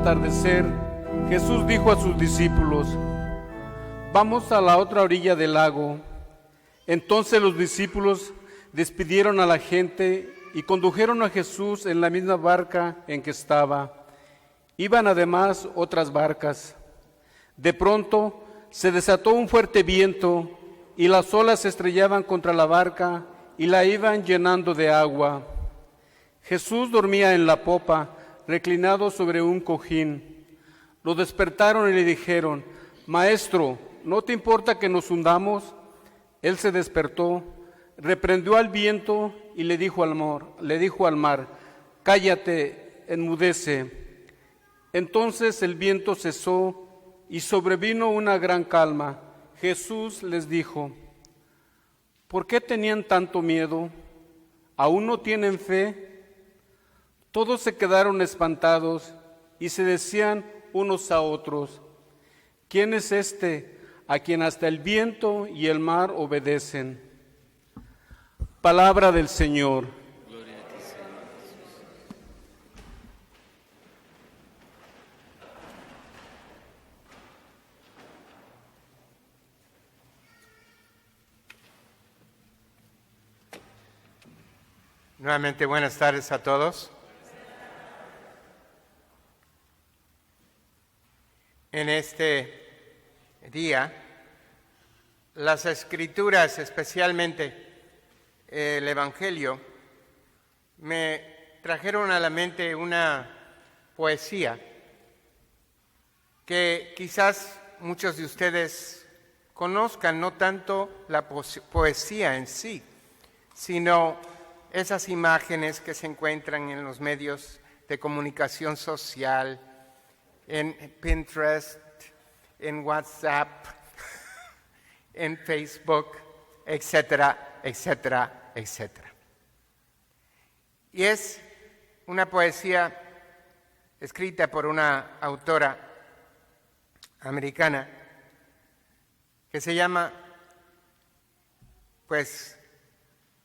atardecer, Jesús dijo a sus discípulos: «Vamos a la otra orilla del lago». Entonces los discípulos despidieron a la gente y condujeron a Jesús en la misma barca en que estaba. Iban además otras barcas. De pronto se desató un fuerte viento y las olas se estrellaban contra la barca y la iban llenando de agua. Jesús dormía en la popa, reclinado sobre un cojín. Lo despertaron y le dijeron: «Maestro, ¿no te importa que nos hundamos?». Él se despertó, reprendió al viento y le dijo al mar: «Cállate, enmudece». Entonces el viento cesó y sobrevino una gran calma. Jesús les dijo: «¿Por qué tenían tanto miedo? ¿Aún no tienen fe?». Todos se quedaron espantados y se decían unos a otros: «¿Quién es este a quien hasta el viento y el mar obedecen?». Palabra del Señor. Gloria a ti, Señor Jesús. Nuevamente, buenas tardes a todos. En este día, las Escrituras, especialmente el Evangelio, me trajeron a la mente una poesía que quizás muchos de ustedes conozcan, no tanto la poesía en sí, sino esas imágenes que se encuentran en los medios de comunicación social, en Pinterest, en WhatsApp, en Facebook, etcétera, etcétera, etcétera. Y es una poesía escrita por una autora americana que se llama,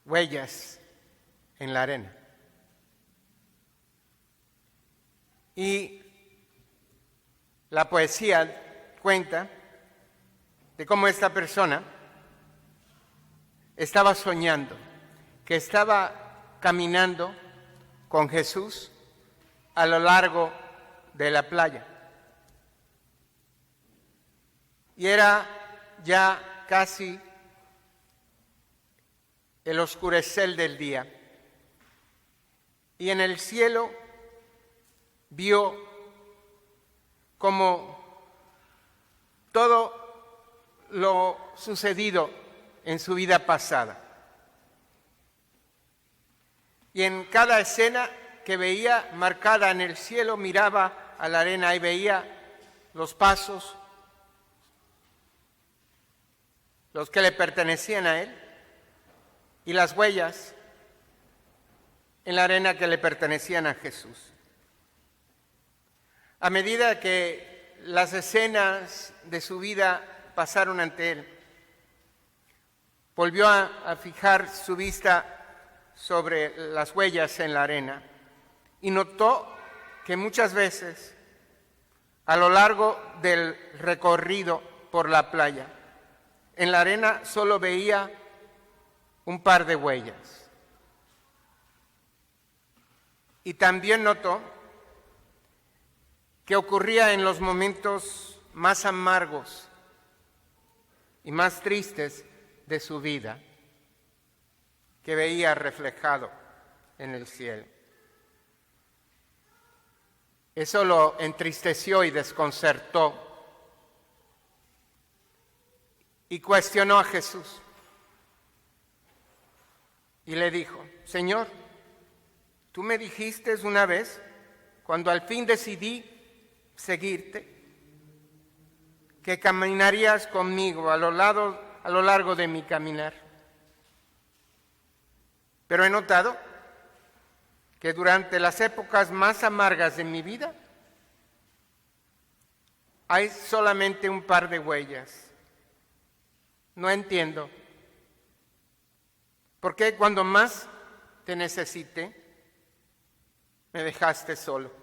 Huellas en la arena. Y la poesía cuenta de cómo esta persona estaba soñando, que estaba caminando con Jesús a lo largo de la playa. Y era ya casi el oscurecer del día. Y en el cielo vio como todo lo sucedido en su vida pasada. Y en cada escena que veía marcada en el cielo, miraba a la arena y veía los pasos, los que le pertenecían a él, y las huellas en la arena que le pertenecían a Jesús. A medida que las escenas de su vida pasaron ante él, volvió a fijar su vista sobre las huellas en la arena y notó que muchas veces a lo largo del recorrido por la playa, en la arena solo veía un par de huellas. Y también notó que ocurría en los momentos más amargos y más tristes de su vida, que veía reflejado en el cielo. Eso lo entristeció y desconcertó, y cuestionó a Jesús. Y le dijo: «Señor, tú me dijiste una vez, cuando al fin decidí seguirte, que caminarías conmigo a lo largo de mi caminar. Pero he notado que durante las épocas más amargas de mi vida hay solamente un par de huellas. No entiendo por qué cuando más te necesité me dejaste solo».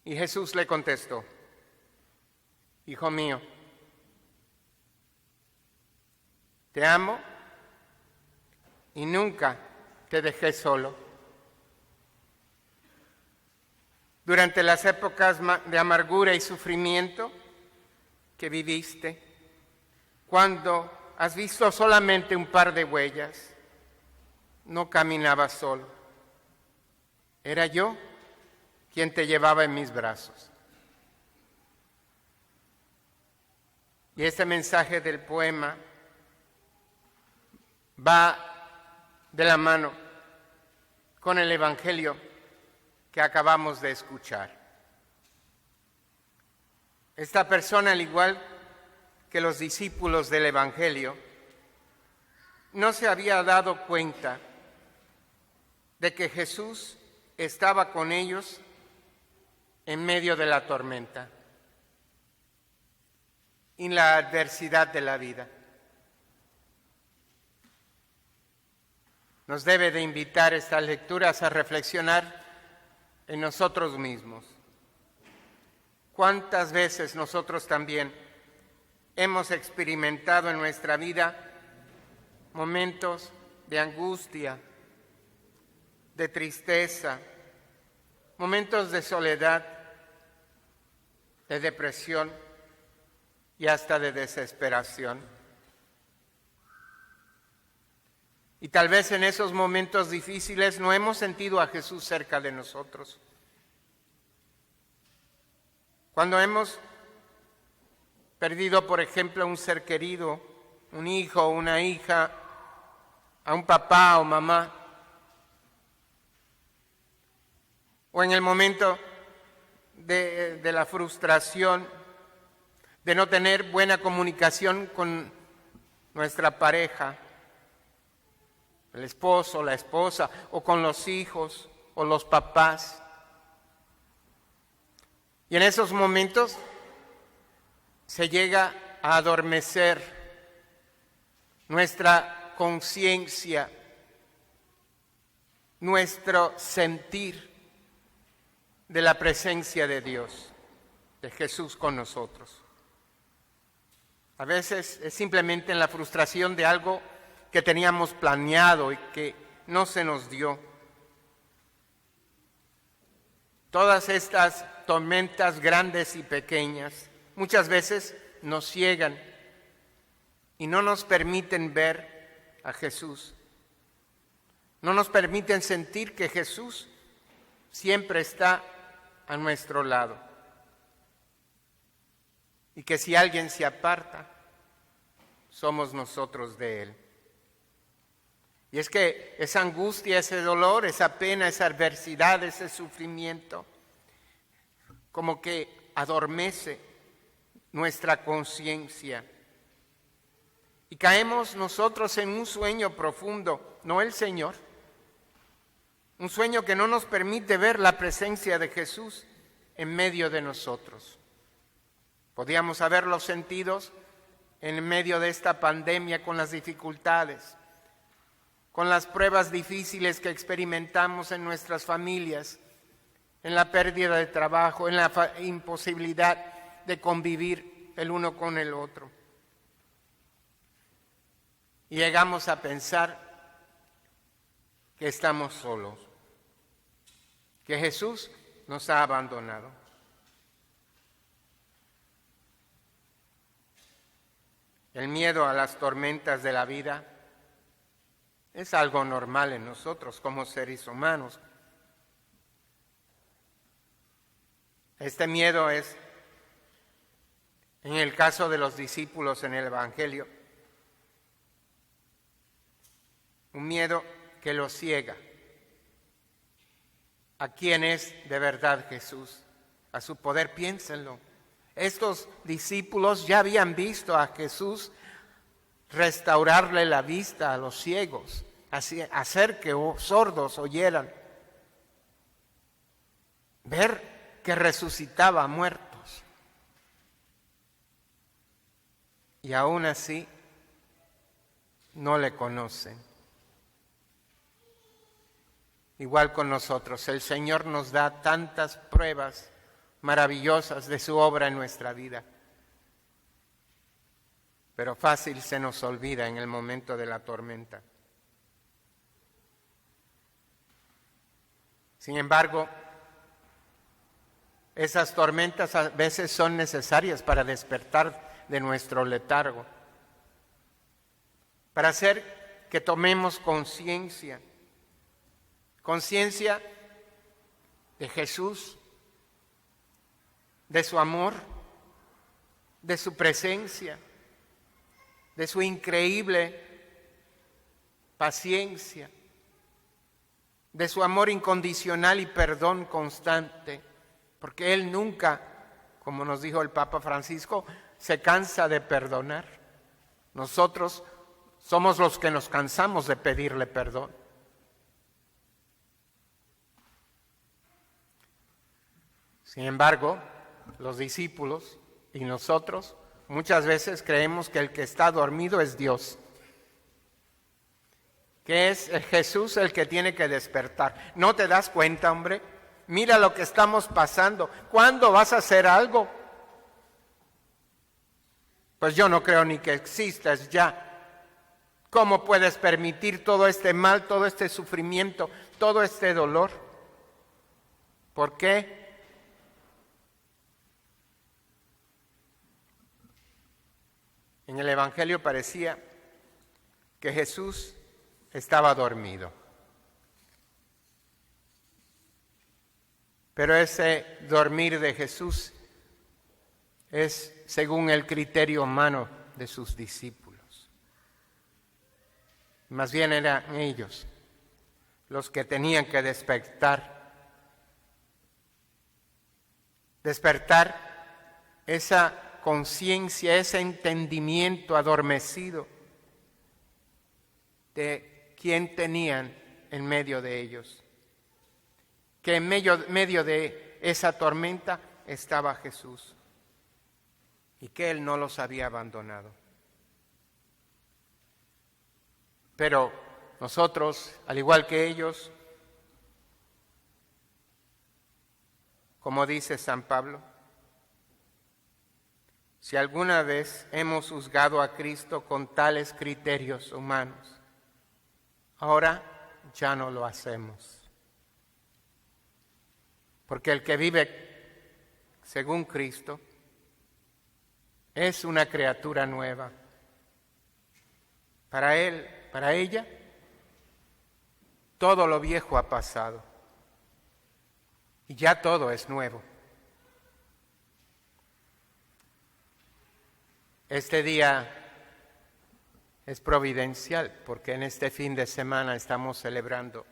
Y Jesús le contestó: Hijo mío, te amo y nunca te dejé solo. Durante las épocas de amargura y sufrimiento que viviste, cuando has visto solamente un par de huellas, no caminabas solo. Era yo quien te llevaba en mis brazos. Y este mensaje del poema va de la mano con el Evangelio que acabamos de escuchar. Esta persona, al igual que los discípulos del Evangelio, no se había dado cuenta de que Jesús estaba con ellos en medio de la tormenta y la adversidad de la vida. Nos debe de invitar estas lecturas a reflexionar en nosotros mismos. ¿Cuántas veces nosotros también hemos experimentado en nuestra vida momentos de angustia, de tristeza, momentos de soledad, de depresión y hasta de desesperación? Y tal vez en esos momentos difíciles no hemos sentido a Jesús cerca de nosotros. Cuando hemos perdido, por ejemplo, a un ser querido, un hijo o una hija, a un papá o mamá, o en el momento de la frustración, de no tener buena comunicación con nuestra pareja, el esposo, la esposa, o con los hijos o los papás. Y en esos momentos se llega a adormecer nuestra conciencia, nuestro sentir de la presencia de Dios, de Jesús con nosotros. A veces es simplemente en la frustración de algo que teníamos planeado y que no se nos dio. Todas estas tormentas grandes y pequeñas muchas veces nos ciegan y no nos permiten ver a Jesús. No nos permiten sentir que Jesús siempre está a nuestro lado. Y que si alguien se aparta, somos nosotros de Él. Y es que esa angustia, ese dolor, esa pena, esa adversidad, ese sufrimiento, como que adormece nuestra conciencia. Y caemos nosotros en un sueño profundo, no el Señor. Un sueño que no nos permite ver la presencia de Jesús en medio de nosotros. Podíamos haberlo sentido en medio de esta pandemia con las dificultades, con las pruebas difíciles que experimentamos en nuestras familias, en la pérdida de trabajo, en la imposibilidad de convivir el uno con el otro. Y llegamos a pensar que estamos solos, que Jesús nos ha abandonado. El miedo a las tormentas de la vida es algo normal en nosotros como seres humanos. Este miedo es, en el caso de los discípulos en el Evangelio, un miedo que los ciega. ¿A quién es de verdad Jesús? A su poder, piénsenlo. Estos discípulos ya habían visto a Jesús restaurarle la vista a los ciegos, hacer que sordos oyeran, ver que resucitaba a muertos. Y aún así no le conocen. Igual con nosotros, el Señor nos da tantas pruebas maravillosas de su obra en nuestra vida. Pero fácil se nos olvida en el momento de la tormenta. Sin embargo, esas tormentas a veces son necesarias para despertar de nuestro letargo, para hacer que tomemos conciencia de Jesús, de su amor, de su presencia, de su increíble paciencia, de su amor incondicional y perdón constante, porque Él nunca, como nos dijo el Papa Francisco, se cansa de perdonar. Nosotros somos los que nos cansamos de pedirle perdón. Sin embargo, los discípulos y nosotros muchas veces creemos que el que está dormido es Dios, que es Jesús el que tiene que despertar. ¿No te das cuenta, hombre? Mira lo que estamos pasando. ¿Cuándo vas a hacer algo? Pues yo no creo ni que existas ya. ¿Cómo puedes permitir todo este mal, todo este sufrimiento, todo este dolor? ¿Por qué? En el Evangelio parecía que Jesús estaba dormido. Pero ese dormir de Jesús es según el criterio humano de sus discípulos. Más bien eran ellos los que tenían que despertar esa conciencia, ese entendimiento adormecido de quién tenían en medio de ellos. Que en medio de esa tormenta estaba Jesús y que Él no los había abandonado. Pero nosotros, al igual que ellos, como dice San Pablo, si alguna vez hemos juzgado a Cristo con tales criterios humanos, ahora ya no lo hacemos. Porque el que vive según Cristo es una criatura nueva. Para él, para ella, todo lo viejo ha pasado y ya todo es nuevo. Este día es providencial porque en este fin de semana estamos celebrando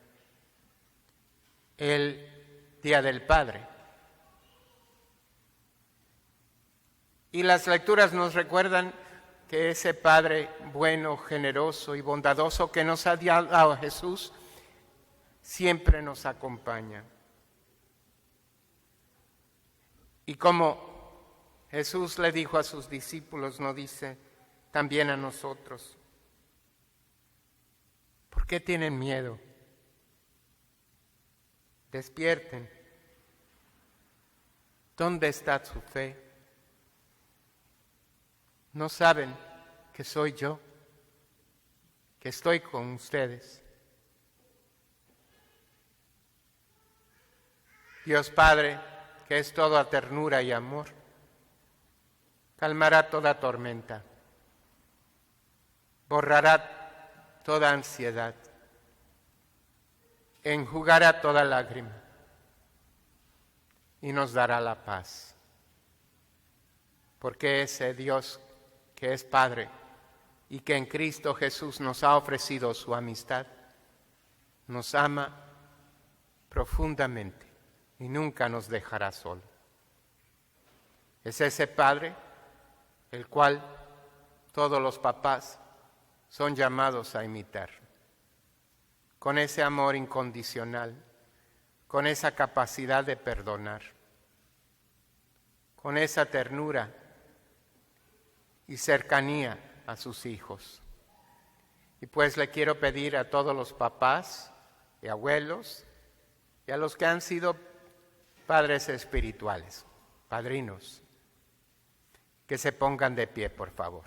el Día del Padre. Y las lecturas nos recuerdan que ese Padre bueno, generoso y bondadoso que nos ha dado Jesús siempre nos acompaña. Y como Jesús le dijo a sus discípulos, nos dice también a nosotros, ¿por qué tienen miedo? Despierten. ¿Dónde está su fe? ¿No saben que soy yo, que estoy con ustedes? Dios Padre, que es toda ternura y amor, calmará toda tormenta, borrará toda ansiedad, enjugará toda lágrima y nos dará la paz. Porque ese Dios que es Padre y que en Cristo Jesús nos ha ofrecido su amistad, nos ama profundamente y nunca nos dejará solo. Es ese Padre el cual todos los papás son llamados a imitar, con ese amor incondicional, con esa capacidad de perdonar, con esa ternura y cercanía a sus hijos. Y pues le quiero pedir a todos los papás y abuelos y a los que han sido padres espirituales, padrinos, que se pongan de pie, por favor.